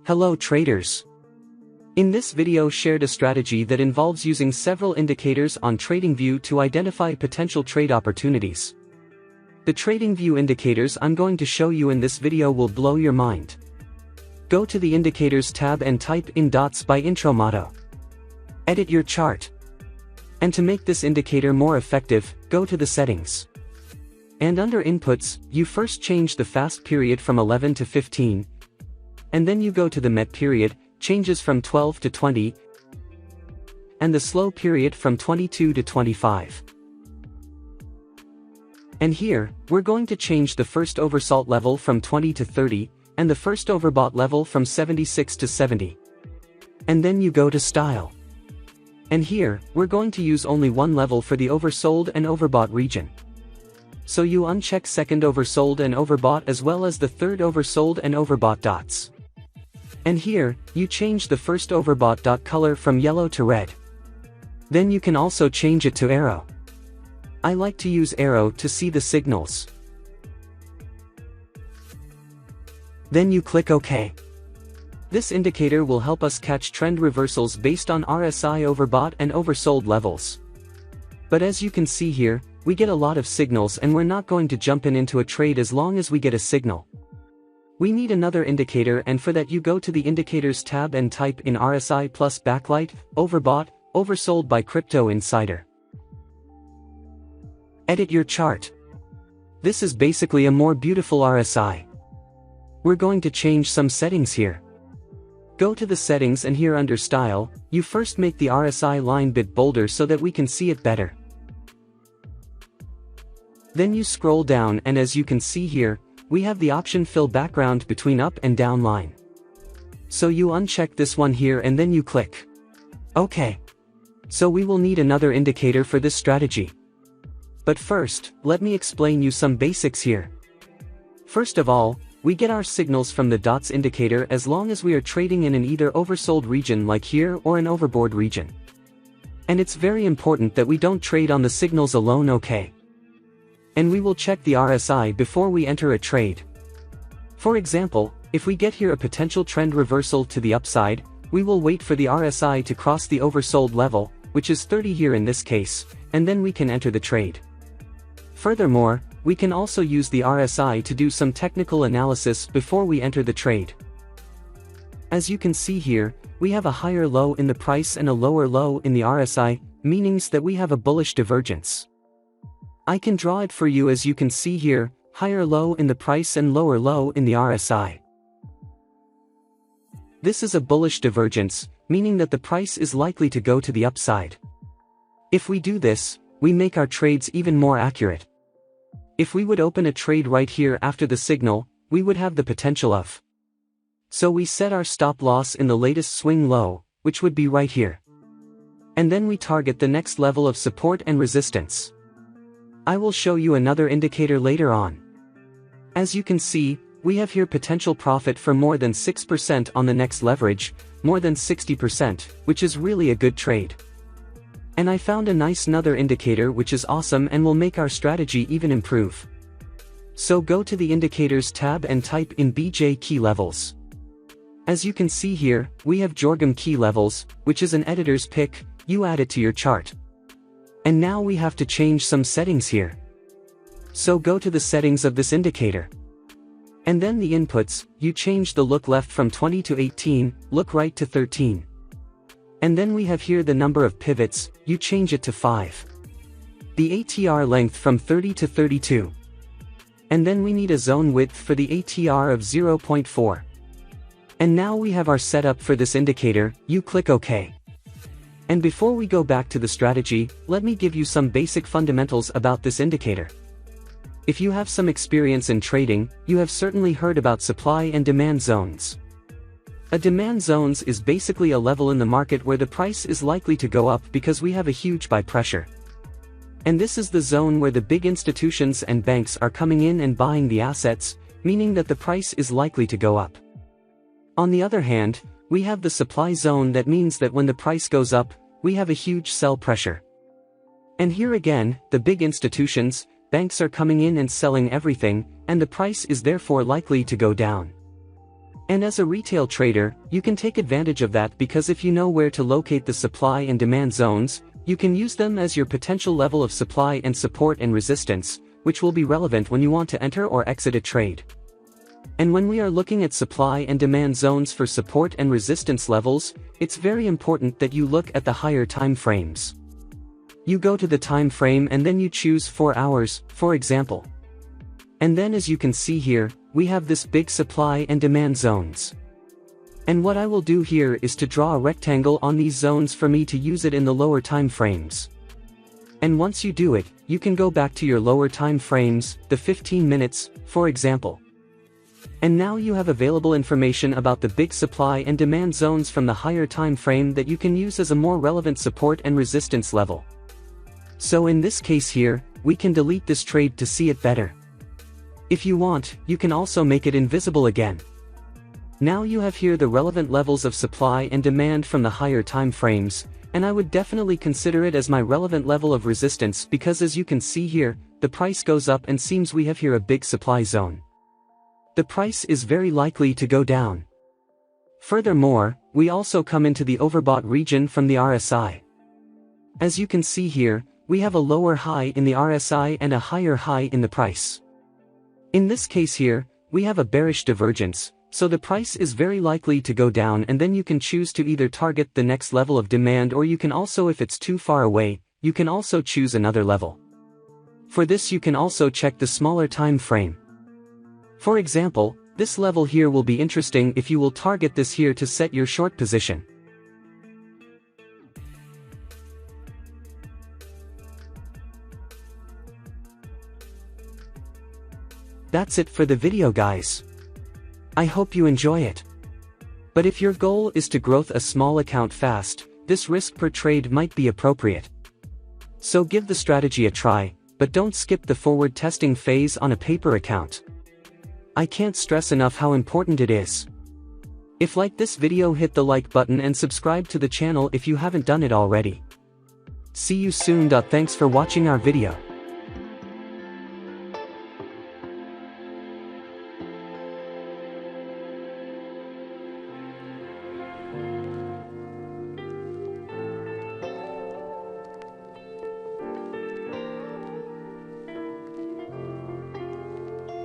Hello traders. In this video shared a strategy that involves using several indicators on TradingView to identify potential trade opportunities. The TradingView indicators I'm going to show you in this video will blow your mind. Go to the Indicators tab and type in dots by intro motto. Edit your chart. And to make this indicator more effective, go to the settings. And under inputs, you first change the fast period from 11 to 15. And then you go to the MET period, changes from 12 to 20. And the slow period from 22 to 25. And here, we're going to change the first oversold level from 20 to 30, and the first overbought level from 76 to 70. And then you go to Style. And here, we're going to use only one level for the oversold and overbought region. So you uncheck second oversold and overbought as well as the third oversold and overbought dots. And here, you change the first overbought dot color from yellow to red. Then you can also change it to arrow. I like to use arrow to see the signals. Then you click OK. This indicator will help us catch trend reversals based on RSI overbought and oversold levels. But as you can see here, we get a lot of signals and we're not going to jump into a trade as long as we get a signal. We need another indicator, and for that you go to the Indicators tab and type in RSI plus backlight, overbought, oversold by Crypto Insider. Edit your chart. This is basically a more beautiful RSI. We're going to change some settings here. Go to the settings and here under Style, you first make the RSI line bit bolder so that we can see it better. Then you scroll down and as you can see here, we have the option fill background between up and down line. So you uncheck this one here and then you click OK. So we will need another indicator for this strategy. But first, let me explain you some basics here. First of all, we get our signals from the dots indicator as long as we are trading in an either oversold region like here or an overbought region. And it's very important that we don't trade on the signals alone, okay? And we will check the RSI before we enter a trade. For example, if we get here a potential trend reversal to the upside, we will wait for the RSI to cross the oversold level, which is 30 here in this case, and then we can enter the trade. Furthermore, we can also use the RSI to do some technical analysis before we enter the trade. As you can see here, we have a higher low in the price and a lower low in the RSI, meaning that we have a bullish divergence. I can draw it for you as you can see here, higher low in the price and lower low in the RSI. This is a bullish divergence, meaning that the price is likely to go to the upside. If we do this, we make our trades even more accurate. If we would open a trade right here after the signal, we would have the potential of. So we set our stop loss in the latest swing low, which would be right here. And then we target the next level of support and resistance. I will show you another indicator later on. As you can see, we have here potential profit for more than 6% on the next leverage, more than 60%, which is really a good trade. And I found a nice another indicator which is awesome and will make our strategy even improve. So go to the Indicators tab and type in BJ key levels. As you can see here, we have Jorgum key levels, which is an editor's pick, you add it to your chart. And now we have to change some settings here. So go to the settings of this indicator. And then the inputs, you change the look left from 20 to 18, look right to 13. And then we have here the number of pivots, you change it to 5. The ATR length from 30 to 32. And then we need a zone width for the ATR of 0.4. And now we have our setup for this indicator, you click OK. And before we go back to the strategy, let me give you some basic fundamentals about this indicator. If you have some experience in trading, you have certainly heard about supply and demand zones. A demand zones is basically a level in the market where the price is likely to go up because we have a huge buy pressure. And this is the zone where the big institutions and banks are coming in and buying the assets, meaning that the price is likely to go up. On the other hand, we have the supply zone that means that when the price goes up, we have a huge sell pressure. And here again, the big institutions, banks are coming in and selling everything, and the price is therefore likely to go down. And as a retail trader, you can take advantage of that because if you know where to locate the supply and demand zones, you can use them as your potential level of supply and support and resistance, which will be relevant when you want to enter or exit a trade. And when we are looking at supply and demand zones for support and resistance levels, it's very important that you look at the higher time frames. You go to the time frame and then you choose 4 hours, for example. And then as you can see here, we have this big supply and demand zones. And what I will do here is to draw a rectangle on these zones for me to use it in the lower time frames. And once you do it, you can go back to your lower time frames, the 15 minutes, for example. And now you have available information about the big supply and demand zones from the higher time frame that you can use as a more relevant support and resistance level. So in this case here, we can delete this trade to see it better. If you want, you can also make it invisible again. Now you have here the relevant levels of supply and demand from the higher time frames, and I would definitely consider it as my relevant level of resistance because as you can see here, the price goes up and seems we have here a big supply zone. The price is very likely to go down. Furthermore, we also come into the overbought region from the RSI. As you can see here, we have a lower high in the RSI and a higher high in the price. In this case here, we have a bearish divergence, so the price is very likely to go down and then you can choose to either target the next level of demand or you can also, if it's too far away, you can also choose another level. For this you can also check the smaller time frame. For example, this level here will be interesting if you will target this here to set your short position. That's it for the video, guys. I hope you enjoy it. But if your goal is to growth a small account fast, this risk per trade might be appropriate. So give the strategy a try, but don't skip the forward testing phase on a paper account. I can't stress enough how important it is. If like this video, hit the like button and subscribe to the channel if you haven't done it already. See you soon. Thanks for watching our video.